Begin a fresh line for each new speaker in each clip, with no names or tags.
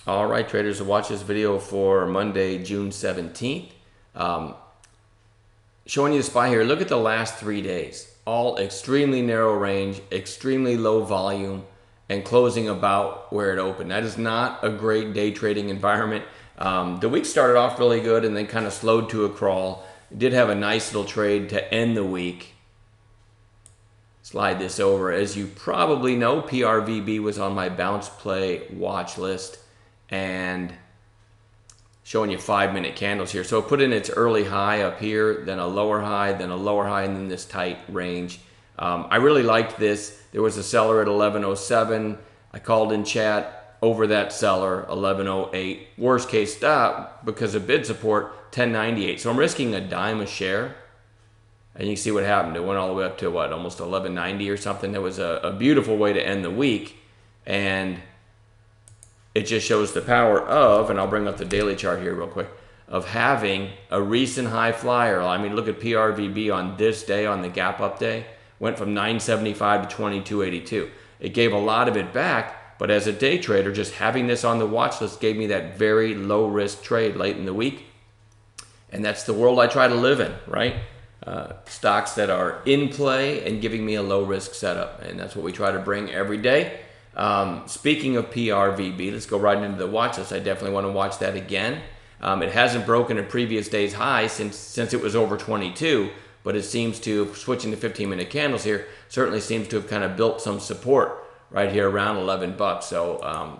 All right, traders, watch this video for Monday, June 17th. Showing you the SPY here. Look at the last 3 days. All extremely narrow range, extremely low volume, and closing about where it opened. That is not a great day trading environment. The week started off really good and then kind of slowed to a crawl. It did have a nice little trade to end the week. Slide this over. As you probably know, PRVB was on my bounce play watch list, and showing you 5-minute candles here. So it put in its early high up here, then a lower high, then a lower high, and then this tight range. I really liked this. There was a seller at 1107. I called in chat over that seller, 1108. Worst case stop, because of bid support, 1098. So I'm risking a dime a share. And you can see what happened. It went all the way up to what, almost 1190 or something. That was a beautiful way to end the week. And it just shows the power of, and I'll bring up the daily chart here real quick, of having a recent high flyer. I mean, look at PRVB on this day, on the gap up day. Went from 975 to 2282. It gave a lot of it back, but as a day trader, just having this on the watch list gave me that very low risk trade late in the week. And that's the world I try to live in, right? Stocks that are in play and giving me a low risk setup. And that's what we try to bring every day. Speaking of PRVB, let's go right into the watch list. I definitely want to watch that again. It hasn't broken a previous day's high since it was over 22, but it seems to, switching to 15-minute candles here, certainly seems to have kind of built some support right here around 11 bucks. So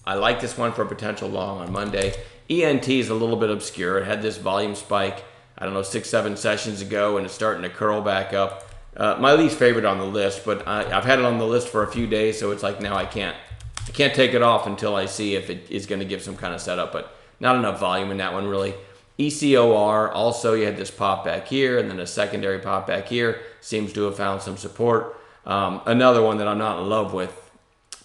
I like this one for a potential long on Monday. ENT is a little bit obscure. It had this volume spike, I don't know, 6-7 sessions ago, and it's starting to curl back up. My least favorite on the list, but I've had it on the list for a few days, so it's like now I can't take it off until I see if it is going to give some kind of setup, but not enough volume in that one really. ECOR, also you had this pop back here and then a secondary pop back here. Seems to have found some support. Another one that I'm not in love with,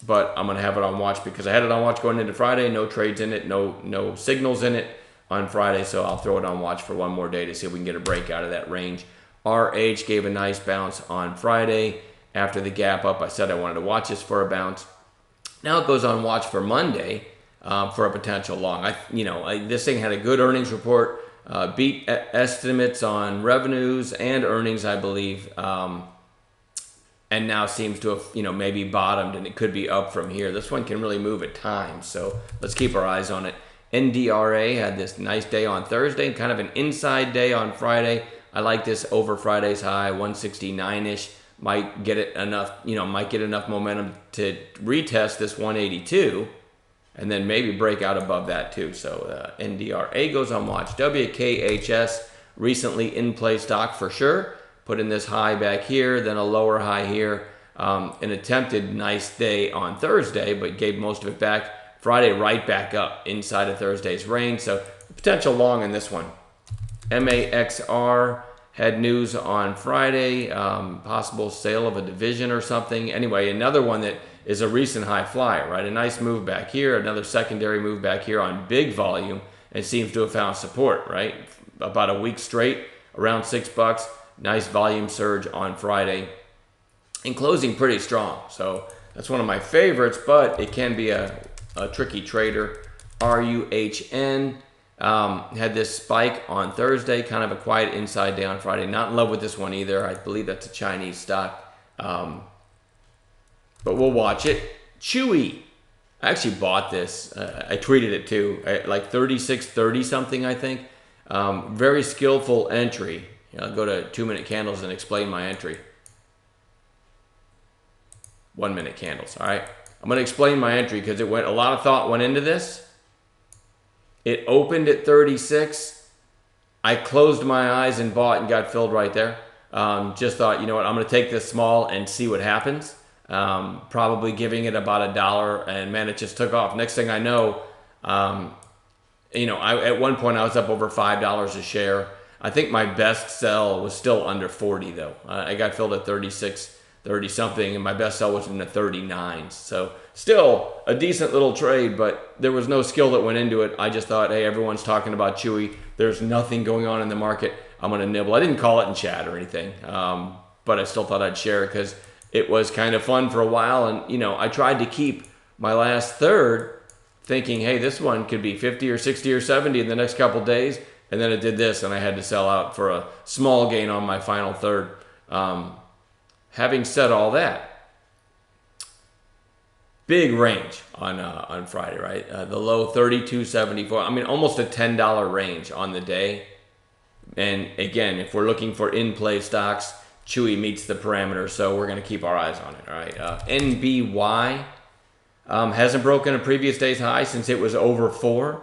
but I'm going to have it on watch because I had it on watch going into Friday. No trades in it, no signals in it on Friday, so I'll throw it on watch for one more day to see if we can get a break out of that range. RH gave a nice bounce on Friday after the gap up. I said I wanted to watch this for a bounce. Now it goes on watch for Monday for a potential long. This thing had a good earnings report, beat estimates on revenues and earnings, I believe, and now seems to have maybe bottomed, and it could be up from here. This one can really move at times, so let's keep our eyes on it. NDRA had this nice day on Thursday, kind of an inside day on Friday. I like this over Friday's high, 169-ish. Might get it enough, might get enough momentum to retest this 182 and then maybe break out above that too. So NDRA goes on watch. WKHS, recently in play stock for sure. Put in this high back here, then a lower high here. An attempted nice day on Thursday, but gave most of it back. Friday right back up inside of Thursday's range. So potential long in this one. MAXR had news on Friday, possible sale of a division or something. Anyway, another one that is a recent high flyer, right? A nice move back here, another secondary move back here on big volume, and seems to have found support, right? About a week straight, around $6. Nice volume surge on Friday, and closing pretty strong. So that's one of my favorites, but it can be a tricky trader. RUHN. Had this spike on Thursday, kind of a quiet inside day on Friday. Not in love with this one either. I believe that's a Chinese stock. But we'll watch it. Chewy. I actually bought this. I tweeted it too. Like 36.30 something, I think. Very skillful entry. I'll go to 2-minute candles and explain my entry. 1-minute candles, all right? I'm going to explain my entry because a lot of thought went into this. It opened at 36. I closed my eyes and bought and got filled right there. Just thought, you know what, I'm going to take this small and see what happens. Probably giving it about $1, and man, it just took off. Next thing I know, at one point I was up over $5 a share. I think my best sell was still under 40 though. I got filled at 36, 30 something, and my best sell was in the 39s. So still a decent little trade, but there was no skill that went into it. I just thought, hey, everyone's talking about Chewy. There's nothing going on in the market. I'm going to nibble. I didn't call it in chat or anything, but I still thought I'd share it because it was kind of fun for a while. And, I tried to keep my last third thinking, hey, this one could be 50 or 60 or 70 in the next couple days. And then it did this, and I had to sell out for a small gain on my final third. Having said all that, big range on Friday, right? The low 32.74. I mean, almost a $10 range on the day. And again, if we're looking for in-play stocks, Chewy meets the parameters, so we're going to keep our eyes on it. All right. NBY hasn't broken a previous day's high since it was over 4.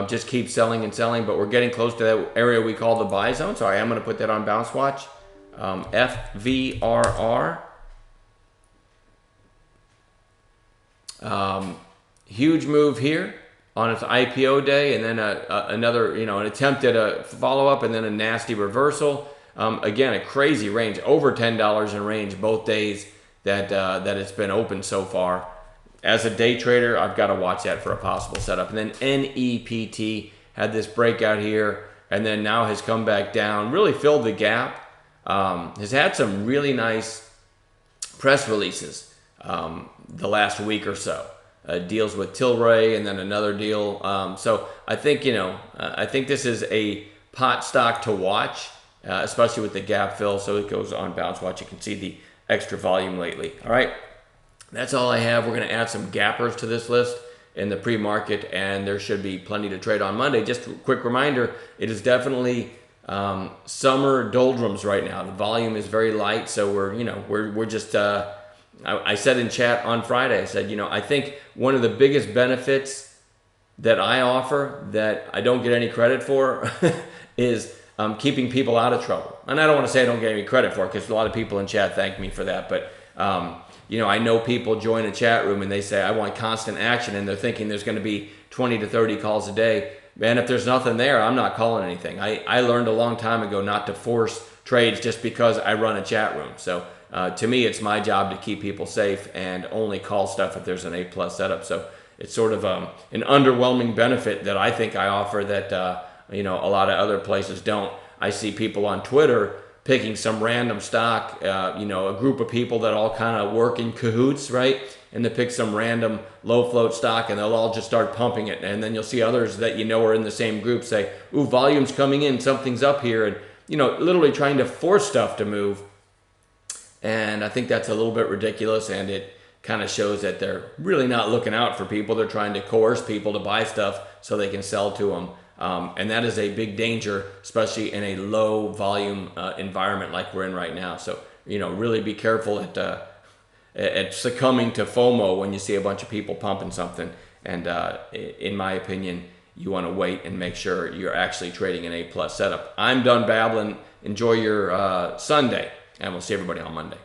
Just keep selling and selling, but we're getting close to that area we call the buy zone. So I am going to put that on bounce watch. FVRR. Huge move here on its IPO day, and then another, an attempt at a follow-up, and then a nasty reversal. Again, a crazy range, over $10 in range both days that it's been open so far. As a day trader, I've got to watch that for a possible setup. And then NEPT had this breakout here, and then now has come back down, really filled the gap. Has had some really nice press releases the last week or so. Deals with Tilray, and then another deal. So I think I think this is a pot stock to watch, especially with the gap fill. So it goes on bounce watch. You can see the extra volume lately. All right, that's all I have. We're going to add some gappers to this list in the pre-market, and there should be plenty to trade on Monday. Just a quick reminder: it is definitely summer doldrums right now. The volume is very light, so we're just. I said in chat on Friday, I said, I think one of the biggest benefits that I offer that I don't get any credit for is keeping people out of trouble. And I don't want to say I don't get any credit for it, because a lot of people in chat thank me for that. But, I know people join a chat room and they say, I want constant action, and they're thinking there's going to be 20 to 30 calls a day. Man, if there's nothing there, I'm not calling anything. I learned a long time ago not to force trades just because I run a chat room. So to me, it's my job to keep people safe and only call stuff if there's an A+ setup. So it's sort of an underwhelming benefit that I think I offer that a lot of other places don't. I see people on Twitter picking some random stock, a group of people that all kind of work in cahoots, right? And they pick some random low float stock, and they'll all just start pumping it. And then you'll see others that are in the same group say, ooh, volume's coming in, something's up here. And, literally trying to force stuff to move. And I think that's a little bit ridiculous, and it kind of shows that they're really not looking out for people. They're trying to coerce people to buy stuff so they can sell to them. And that is a big danger, especially in a low volume environment like we're in right now. So, really be careful at succumbing to FOMO when you see a bunch of people pumping something. And in my opinion, you want to wait and make sure you're actually trading an A+ setup. I'm done babbling. Enjoy your Sunday, and we'll see everybody on Monday.